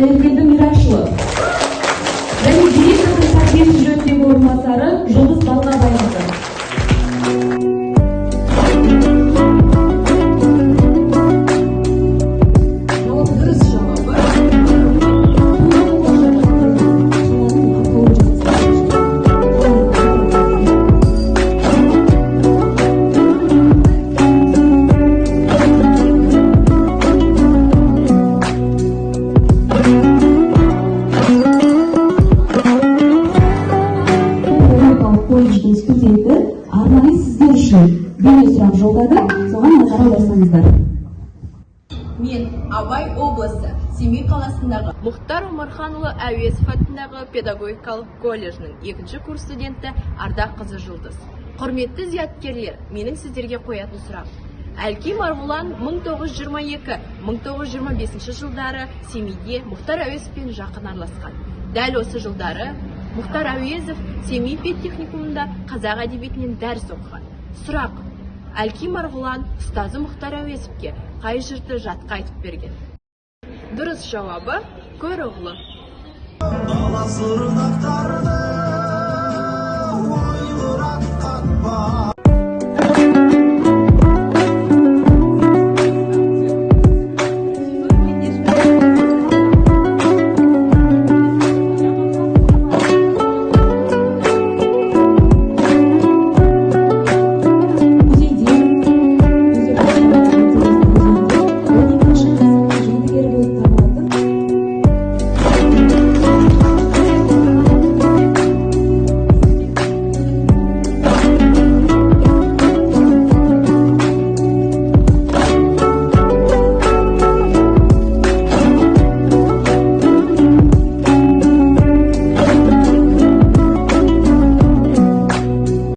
Қайыргелді Мирашұлы. Және директордың тәрбиесі жөніндегі орынбасары Жұлдыз Балғабайқызы. Колледждің студенті арнайы сіздер үшін бейне сұрақ жолдады, соған назар аударсаңыздар. Мен Абай облысы Семей қаласындағы Мұхтар Омарханұлы Әуезов атындағы педагогикалық колледжінің 2-ші курс студенті Ардаққызы Жұлдыз. Құрметті зияткерлер, менің сіздерге қоятын сұрақ. Әлкей Марғұлан 1922-1925 жылдары Семейде Мұхтар Әуезовпен жақын араласқан. Дәл осы жылдары Мұхтар Әуезов Семей педтехникумында қазақ әдебиетінен дәріс оқыған. Сұрақ: Әлкей Марғұлан ұстазы Мұхтар Әуезовке қай жырды жатқа айтып берген? Дұрыс жауабы көр оғлы. Дала сырнақтарды ойлыратқан